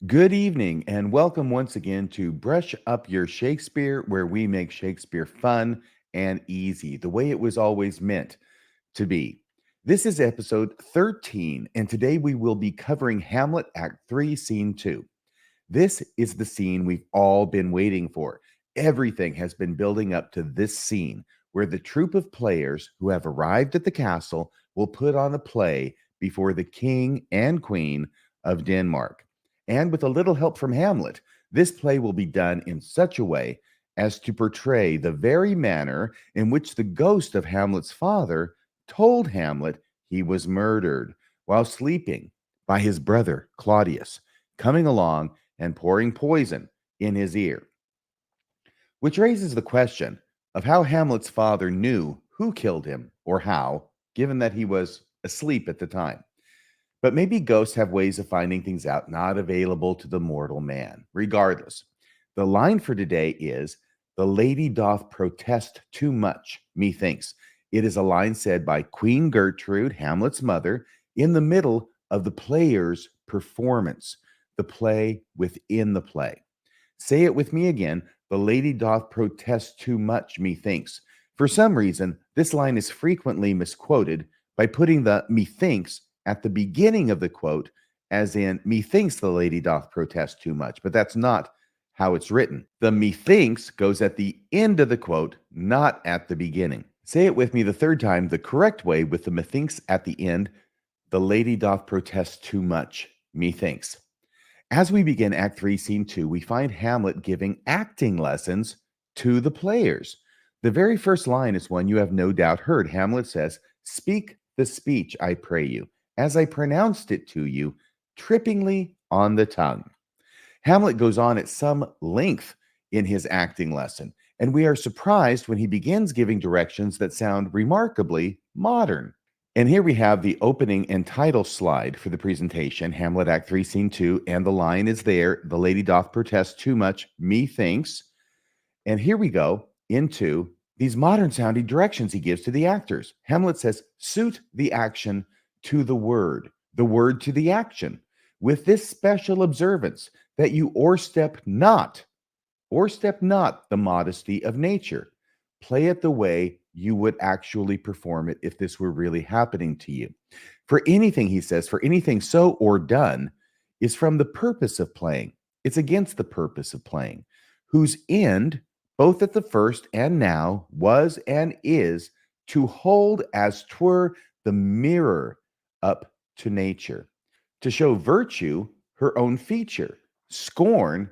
Good evening, and welcome once again to Brush Up Your Shakespeare, where we make Shakespeare fun and easy, the way it was always meant to be. This is episode 13, and today we will be covering Hamlet Act 3, Scene 2. This is the scene we've all been waiting for. Everything has been building up to this scene, where the troupe of players who have arrived at the castle will put on a play before the king and queen of Denmark. And with a little help from Hamlet, this play will be done in such a way as to portray the very manner in which the ghost of Hamlet's father told Hamlet he was murdered while sleeping by his brother Claudius, coming along and pouring poison in his ear. Which raises the question of how Hamlet's father knew who killed him or how, given that he was asleep at the time. But maybe ghosts have ways of finding things out not available to the mortal man. Regardless, the line for today is, "The lady doth protest too much, methinks." It is a line said by Queen Gertrude, Hamlet's mother, in the middle of the player's performance, the play within the play. Say it with me again. "The lady doth protest too much, methinks." For some reason, this line is frequently misquoted by putting the methinks at the beginning of the quote, as in, "Methinks the lady doth protest too much," but that's not how it's written. The methinks goes at the end of the quote, not at the beginning. Say it with me the third time, the correct way, with the methinks at the end. "The lady doth protest too much, methinks." As we begin Act 3, Scene 2, we find Hamlet giving acting lessons to the players. The very first line is one you have no doubt heard. Hamlet says, "Speak the speech, I pray you, as I pronounced it to you, trippingly on the tongue." Hamlet goes on at some length in his acting lesson, and we are surprised when he begins giving directions that sound remarkably modern. And here we have the opening and title slide for the presentation, Hamlet Act 3, Scene 2, and the line is there, "The lady doth protest too much, methinks." And here we go into these modern sounding directions he gives to the actors. Hamlet says, "Suit the action to the word to the action, with this special observance, that you o'erstep not the modesty of nature. Play it the way you would actually perform it if this were really happening to you. For anything," he says, "for anything so or done is from the purpose of playing. It's against the purpose of playing, whose end, both at the first and now, was and is to hold as 'twere the mirror up to nature, to show virtue her own feature, scorn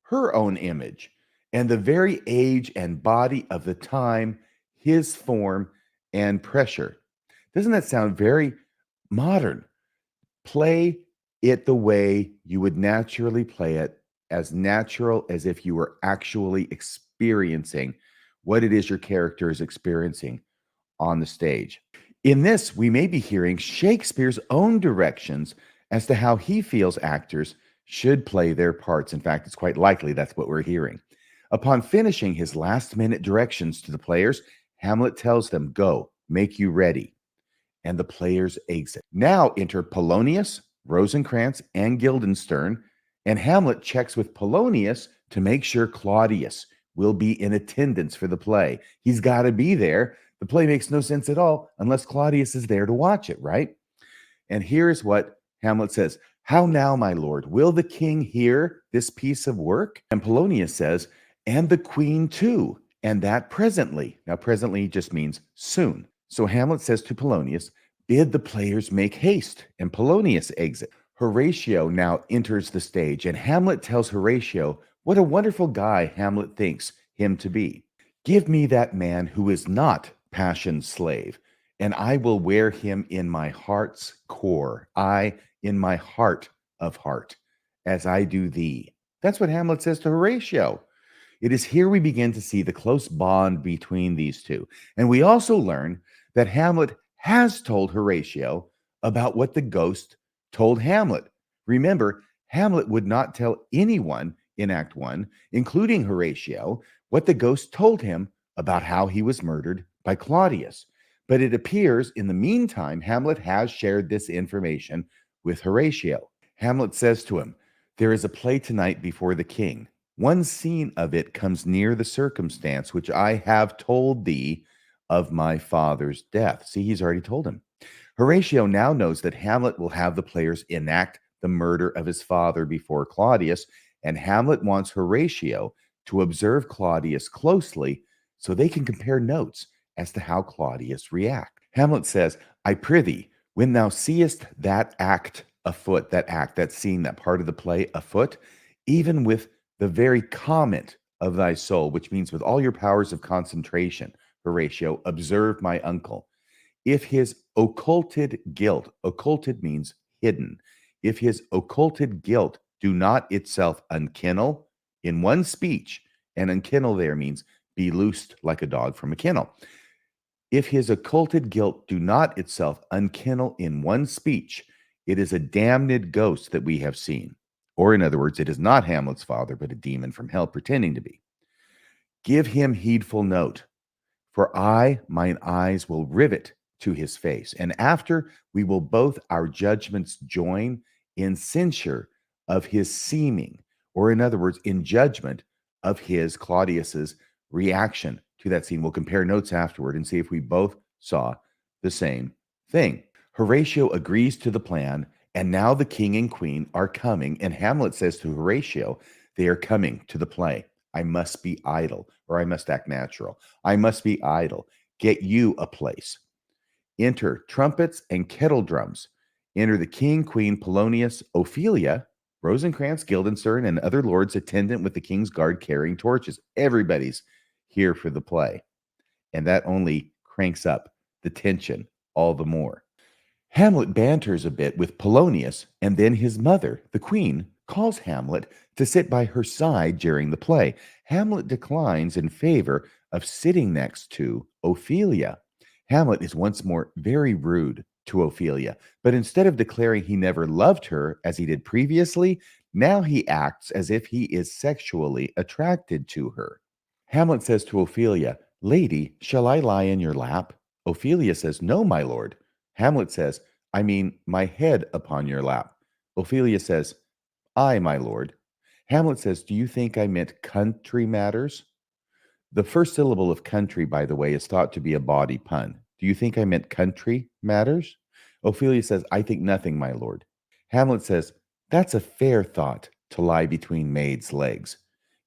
her own image, and the very age and body of the time his form and pressure." Doesn't that sound very modern? Play it the way you would naturally play it, as natural as if you were actually experiencing what it is your character is experiencing on the stage. In this, we may be hearing Shakespeare's own directions as to how he feels actors should play their parts. In fact, it's quite likely that's what we're hearing. Upon finishing his last-minute directions to the players, Hamlet tells them, "Go, make you ready." And the players exit. Now enter Polonius, Rosencrantz, and Guildenstern, and Hamlet checks with Polonius to make sure Claudius will be in attendance for the play. He's got to be there. The play makes no sense at all unless Claudius is there to watch it, right? And here's what Hamlet says: "How now, my lord? Will the king hear this piece of work?" And Polonius says, "And the queen too, and that presently." Now, presently just means soon. So Hamlet says to Polonius, "Bid the players make haste," and Polonius exit. Horatio now enters the stage, and Hamlet tells Horatio what a wonderful guy Hamlet thinks him to be. "Give me that man who is not passion's slave, and I will wear him in my heart's core, I in my heart of heart, as I do thee." That's what Hamlet says to Horatio. It is here we begin to see the close bond between these two. And we also learn that Hamlet has told Horatio about what the ghost told Hamlet. Remember, Hamlet would not tell anyone in Act 1, including Horatio, what the ghost told him about how he was murdered by Claudius. But it appears in the meantime, Hamlet has shared this information with Horatio. Hamlet says to him, There is a play tonight before the king. One scene of it comes near the circumstance which I have told thee of my father's death. See, he's already told him. Horatio now knows that Hamlet will have the players enact the murder of his father before Claudius, and Hamlet wants Horatio to observe Claudius closely so they can compare notes as to how Claudius reacts. Hamlet says, I prithee, when thou seest that act afoot, that scene, that part of the play afoot, even with the very comment of thy soul, which means with all your powers of concentration, Horatio, observe my uncle. If his occulted guilt, occulted means hidden, if his occulted guilt do not itself unkennel in one speech, and unkennel there means be loosed like a dog from a kennel. If his occulted guilt do not itself unkennel in one speech, it is a damned ghost that we have seen. Or in other words, it is not Hamlet's father, but a demon from hell pretending to be. Give him heedful note, for mine eyes will rivet to his face, and after we will both our judgments join in censure of his seeming, or in other words, in judgment of his, Claudius's, reaction to that scene. We'll compare notes afterward and see if we both saw the same thing. Horatio agrees to the plan, and now the king and queen are coming, and Hamlet says to Horatio, they are coming to the play. I must be idle, or I must act natural. I must be idle. Get you a place. Enter trumpets and kettle drums. Enter the king, queen, Polonius, Ophelia, Rosencrantz, Guildenstern, and other lords attendant with the king's guard carrying torches. Everybody's here for the play. And that only cranks up the tension all the more. Hamlet banters a bit with Polonius, and then his mother, the queen, calls Hamlet to sit by her side during the play. Hamlet declines in favor of sitting next to Ophelia. Hamlet is once more very rude to Ophelia, but instead of declaring he never loved her as he did previously, now he acts as if he is sexually attracted to her. Hamlet says to Ophelia, Lady, shall I lie in your lap? Ophelia says, No, my lord. Hamlet says, I mean, my head upon your lap. Ophelia says, Aye, my lord. Hamlet says, Do you think I meant country matters? The first syllable of country, by the way, is thought to be a bawdy pun. Do you think I meant country matters? Ophelia says, I think nothing, my lord. Hamlet says, That's a fair thought to lie between maids' legs.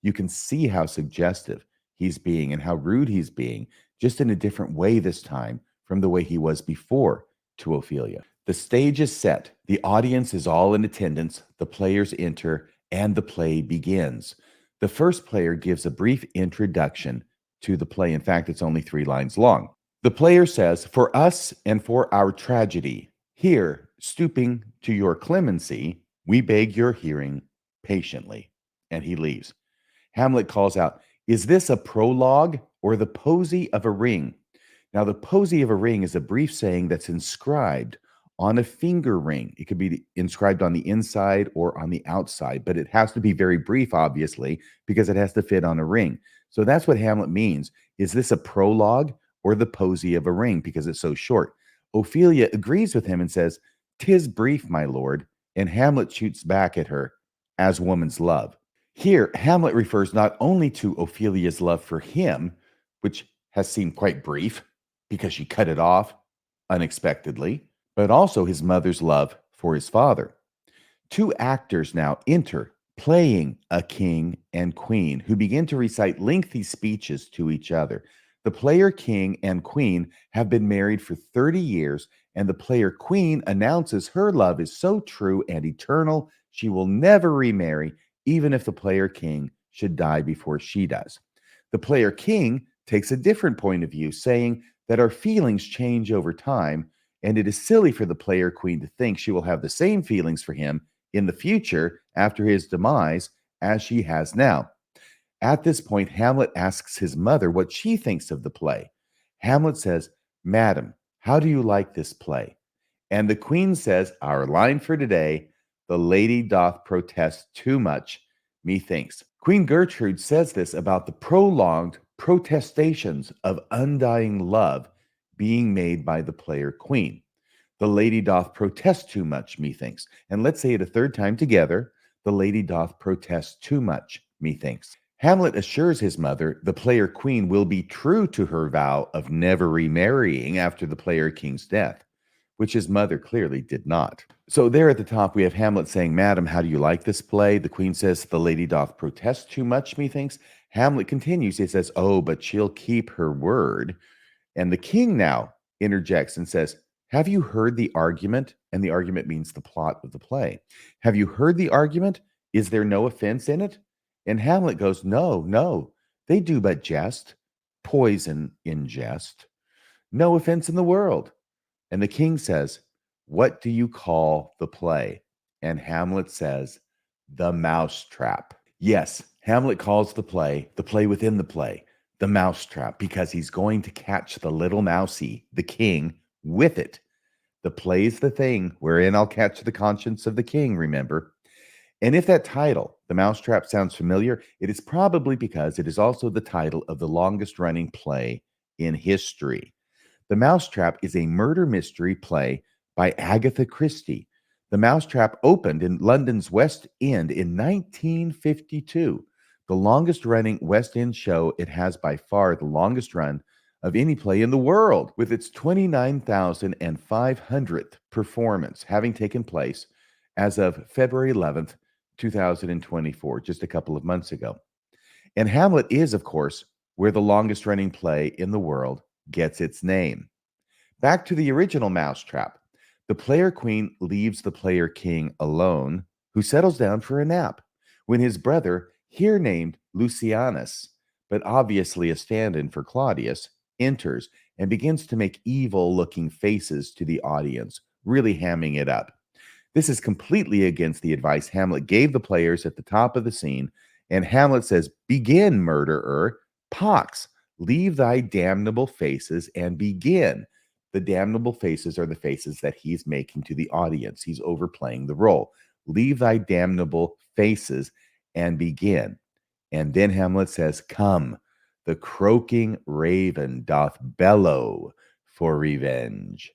You can see how suggestive he's being and how rude he's being, just in a different way this time from the way he was before to Ophelia. The stage is set, the audience is all in attendance, the players enter, and the play begins. The first player gives a brief introduction to the play. In fact, it's only 3 lines long. The player says, For us and for our tragedy, here, stooping to your clemency, we beg your hearing patiently. And he leaves. Hamlet calls out, Is this a prologue or the posy of a ring? Now, the posy of a ring is a brief saying that's inscribed on a finger ring. It could be inscribed on the inside or on the outside, but it has to be very brief, obviously, because it has to fit on a ring. So that's what Hamlet means. Is this a prologue or the posy of a ring? Because it's so short. Ophelia agrees with him and says, "'Tis brief, my lord." And Hamlet shoots back at her, as woman's love. Here, Hamlet refers not only to Ophelia's love for him, which has seemed quite brief because she cut it off unexpectedly, but also his mother's love for his father. 2 actors now enter, playing a king and queen, who begin to recite lengthy speeches to each other. The player king and queen have been married for 30 years, and the player queen announces her love is so true and eternal, she will never remarry, even if the player king should die before she does. The player king takes a different point of view, saying that our feelings change over time, and it is silly for the player queen to think she will have the same feelings for him in the future after his demise as she has now. At this point, Hamlet asks his mother what she thinks of the play. Hamlet says, "Madam, how do you like this play?" And the queen says, our line for today, "The lady doth protest too much, methinks." Queen Gertrude says this about the prolonged protestations of undying love being made by the player queen. The lady doth protest too much, methinks. And let's say it a third time together. The lady doth protest too much, methinks. Hamlet assures his mother the player queen will be true to her vow of never remarrying after the player king's death, which his mother clearly did not. So there at the top, we have Hamlet saying, Madam, how do you like this play? The queen says, the lady doth protest too much, methinks. Hamlet continues, he says, oh, but she'll keep her word. And the king now interjects and says, have you heard the argument? And the argument means the plot of the play. Have you heard the argument? Is there no offense in it? And Hamlet goes, no, no, they do but jest, poison in jest, no offense in the world. And the king says, what do you call the play? And Hamlet says, the mousetrap. Yes, Hamlet calls the play within the play, the mousetrap, because he's going to catch the little mousie, the king, with it. The play's the thing wherein I'll catch the conscience of the king, remember? And if that title, The Mousetrap, sounds familiar, it is probably because it is also the title of the longest running play in history. The Mousetrap is a murder mystery play by Agatha Christie. The Mousetrap opened in London's West End in 1952. The longest running West End show, it has by far the longest run of any play in the world, with its 29,500th performance having taken place as of February 11th, 2024, just a couple of months ago. And Hamlet is, of course, where the longest running play in the world gets its name. Back to the original Mousetrap. The player queen leaves the player king alone, who settles down for a nap, when his brother, here named Lucianus, but obviously a stand-in for Claudius, enters and begins to make evil-looking faces to the audience, really hamming it up. This is completely against the advice Hamlet gave the players at the top of the scene, and Hamlet says, begin, murderer, pox, leave thy damnable faces and begin. The damnable faces are the faces that he's making to the audience. He's overplaying the role. Leave thy damnable faces and begin. And then Hamlet says, come, the croaking raven doth bellow for revenge.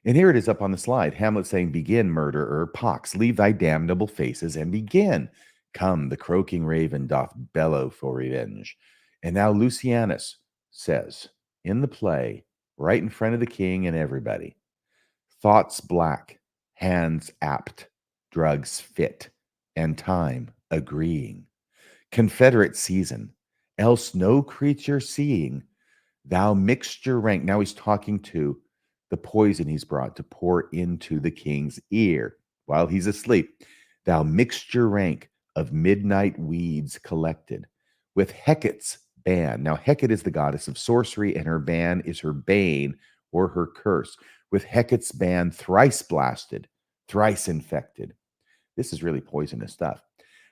And here it is up on the slide. Hamlet saying, begin, murderer, pox, leave thy damnable faces and begin. Come, the croaking raven doth bellow for revenge. And now Lucianus says in the play, right in front of the king and everybody, thoughts black, hands apt, drugs fit, and time agreeing. Confederate season, else no creature seeing, thou mixture rank. Now he's talking to the poison he's brought to pour into the king's ear while he's asleep. Thou mixture rank of midnight weeds collected with Hecate's ban. Now, Hecate is the goddess of sorcery, and her ban is her bane or her curse. With Hecate's ban thrice blasted, thrice infected. This is really poisonous stuff.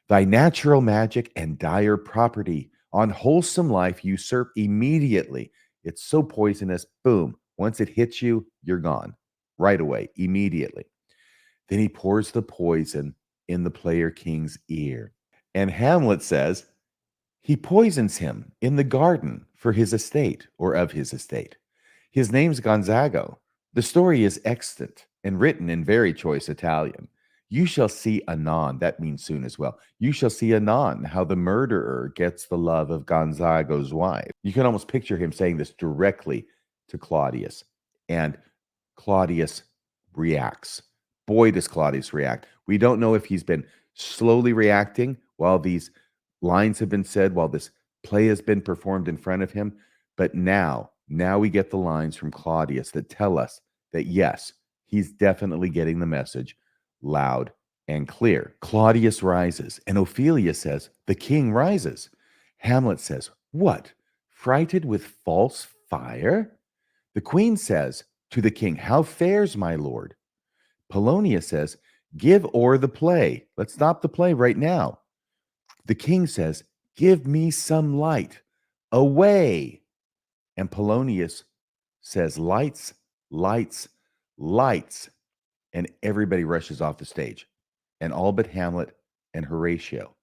Thy natural magic and dire property on wholesome life usurp immediately. It's so poisonous, boom. Once it hits you, you're gone right away, immediately. Then he pours the poison in the player king's ear. And Hamlet says, he poisons him in the garden for his estate or of his estate. His name's Gonzago. The story is extant and written in very choice Italian. You shall see anon, that means soon as well. You shall see anon how the murderer gets the love of Gonzago's wife. You can almost picture him saying this directly to Claudius. And Claudius reacts. Boy, does Claudius react. We don't know if he's been slowly reacting while these lines have been said, while this play has been performed in front of him. But now we get the lines from Claudius that tell us that, yes, he's definitely getting the message loud and clear. Claudius rises, and Ophelia says, the king rises. Hamlet says, what? Frighted with false fire? The queen says to the king, how fares my lord? Polonius says, give o'er the play. Let's stop the play right now. The king says, give me some light. Away. And Polonius says, lights, lights, lights. And everybody rushes off the stage. And all but Hamlet and Horatio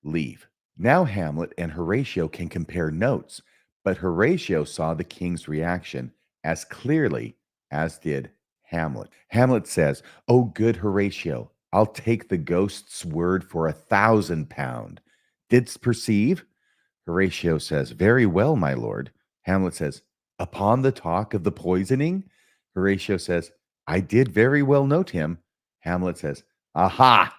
leave. Now Hamlet and Horatio can compare notes, but Horatio saw the king's reaction as clearly as did Hamlet. Hamlet says, oh, good Horatio, I'll take the ghost's word for 1,000 pound. Didst perceive? Horatio says, very well, my lord. Hamlet says, upon the talk of the poisoning? Horatio says, I did very well note him. Hamlet says, aha,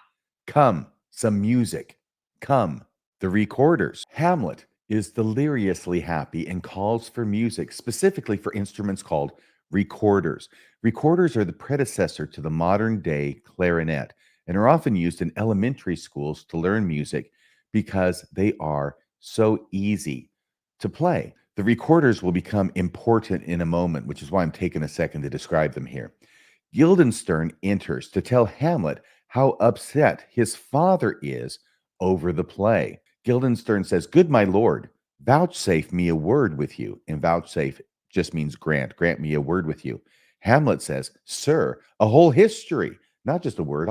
come, some music. Come, the recorders. Hamlet is deliriously happy and calls for music, specifically for instruments called recorders. Recorders are the predecessor to the modern day clarinet and are often used in elementary schools to learn music because they are so easy to play. The recorders will become important in a moment, which is why I'm taking a second to describe them here. Guildenstern enters to tell Hamlet how upset his father is over the play. Guildenstern says, good my lord, vouchsafe me a word with you. And vouchsafe just means grant. Grant me a word with you. Hamlet says, sir, a whole history. Not just a word.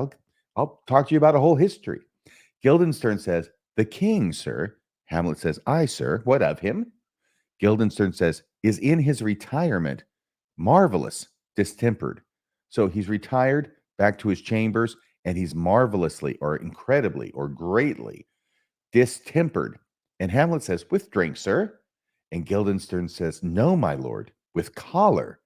I'll talk to you about a whole history. Guildenstern says, the king, sir. Hamlet says, aye, sir. What of him? Guildenstern says, is in his retirement marvelous distempered. So he's retired back to his chambers and he's marvelously or incredibly or greatly distempered. And Hamlet says, with drink, sir. And Guildenstern says, no, my lord, with choler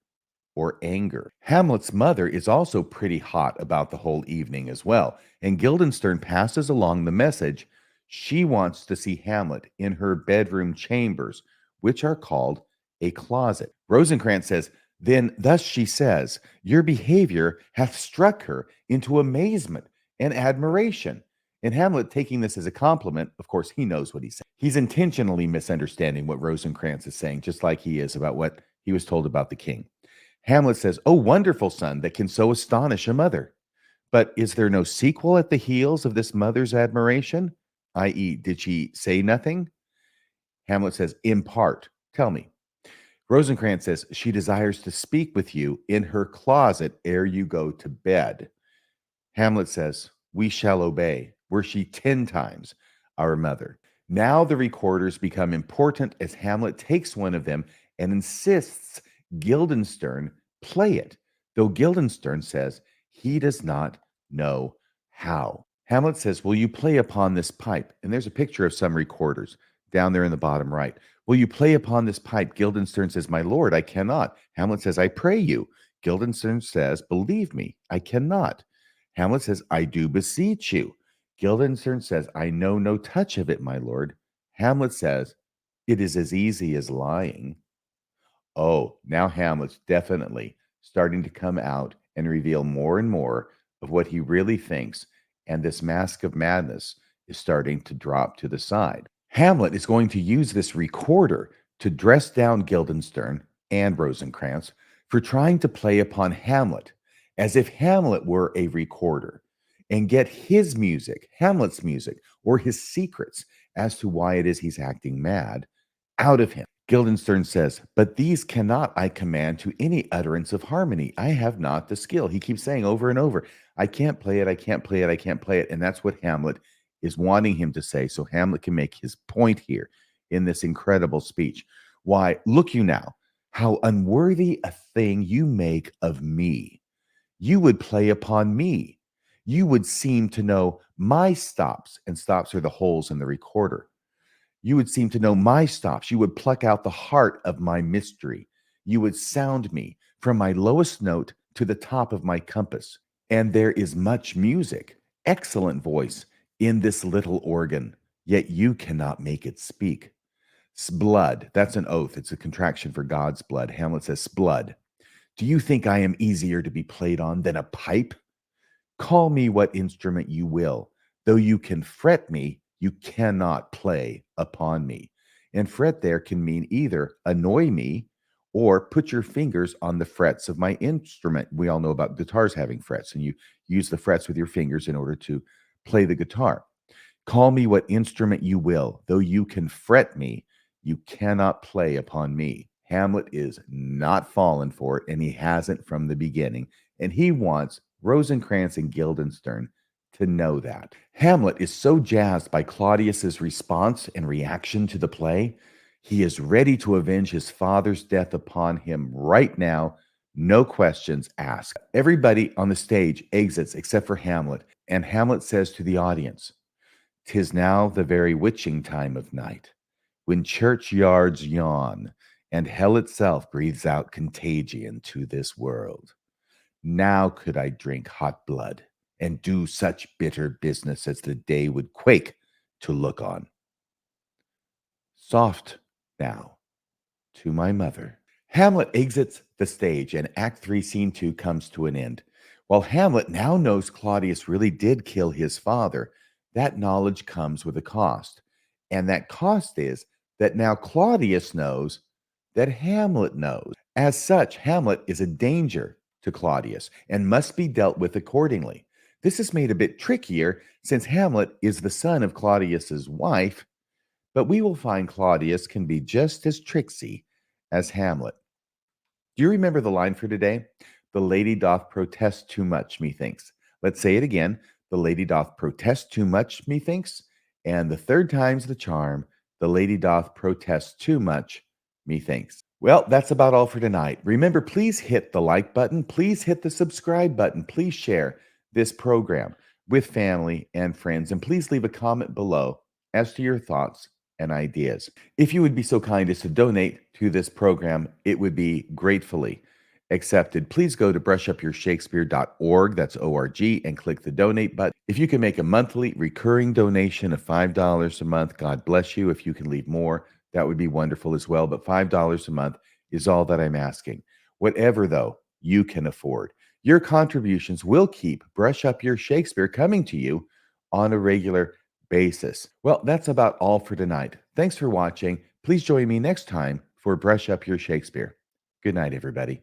or anger. Hamlet's mother is also pretty hot about the whole evening as well. And Guildenstern passes along the message. She wants to see Hamlet in her bedroom chambers, which are called a closet. Rosencrantz says, then thus she says, your behavior hath struck her into amazement and admiration. And Hamlet, taking this as a compliment, of course, he knows what he's saying. He's intentionally misunderstanding what Rosencrantz is saying, just like he is about what he was told about the king. Hamlet says, oh, wonderful son that can so astonish a mother. But is there no sequel at the heels of this mother's admiration? I.e., did she say nothing? Hamlet says, in part. Tell me. Rosencrantz says, she desires to speak with you in her closet ere you go to bed. Hamlet says, we shall obey, were she 10 times our mother. Now the recorders become important as Hamlet takes one of them and insists Guildenstern play it, though Guildenstern says he does not know how. Hamlet says, will you play upon this pipe? And there's a picture of some recorders down there in the bottom right. Will you play upon this pipe? Guildenstern says, my lord, I cannot. Hamlet says, I pray you. Guildenstern says, believe me, I cannot. Hamlet says, I do beseech you. Guildenstern says, I know no touch of it, my lord. Hamlet says, it is as easy as lying. Oh, now Hamlet's definitely starting to come out and reveal more and more of what he really thinks, and this mask of madness is starting to drop to the side. Hamlet is going to use this recorder to dress down Guildenstern and Rosencrantz for trying to play upon Hamlet as if Hamlet were a recorder and get his music, Hamlet's music, or his secrets as to why it is he's acting mad out of him. Guildenstern says, but these cannot I command to any utterance of harmony. I have not the skill. He keeps saying over and over, I can't play it, I can't play it, I can't play it. And that's what Hamlet is wanting him to say. So Hamlet can make his point here in this incredible speech. Why, look you now, how unworthy a thing you make of me. You would play upon me. You would seem to know my stops, and stops are the holes in the recorder. You would seem to know my stops. You would pluck out the heart of my mystery. You would sound me from my lowest note to the top of my compass. And there is much music, excellent voice in this little organ, yet you cannot make it speak. Sblood, that's an oath. It's a contraction for God's blood. Hamlet says, sblood. Do you think I am easier to be played on than a pipe? Call me what instrument you will. Though you can fret me, you cannot play upon me. And fret there can mean either annoy me or put your fingers on the frets of my instrument. We all know about guitars having frets, and you use the frets with your fingers in order to play the guitar. Call me what instrument you will. Though you can fret me, you cannot play upon me. Hamlet is not fallen for it, and he hasn't from the beginning. And he wants Rosencrantz and Guildenstern to know that. Hamlet is so jazzed by Claudius's response and reaction to the play, he is ready to avenge his father's death upon him right now No questions asked. Everybody on the stage exits except for Hamlet, and Hamlet says to the audience, "'Tis now the very witching time of night, when churchyards yawn, and hell itself breathes out contagion to this world. Now could I drink hot blood, and do such bitter business as the day would quake to look on. Soft now to my mother." Hamlet exits the stage, and Act 3, Scene 2 comes to an end. While Hamlet now knows Claudius really did kill his father, that knowledge comes with a cost. And that cost is that now Claudius knows that Hamlet knows. As such, Hamlet is a danger to Claudius and must be dealt with accordingly. This is made a bit trickier since Hamlet is the son of Claudius's wife, but we will find Claudius can be just as tricksy as Hamlet. Do you remember the line for today? The lady doth protest too much, methinks. Let's say it again. The lady doth protest too much, methinks. And the third time's the charm. The lady doth protest too much, methinks. Well, that's about all for tonight. Remember, please hit the like button. Please hit the subscribe button. Please share this program with family and friends. And please leave a comment below as to your thoughts and ideas. If you would be so kind as to donate to this program, it would be gratefully accepted. Please go to brushupyourshakespeare.org, that's O-R-G, and click the donate button. If you can make a monthly recurring donation of $5 a month, God bless you. If you can leave more, that would be wonderful as well. But $5 a month is all that I'm asking. Whatever, though, you can afford. Your contributions will keep Brush Up Your Shakespeare coming to you on a regular basis. Well, that's about all for tonight. Thanks for watching. Please join me next time for Brush Up Your Shakespeare. Good night, everybody.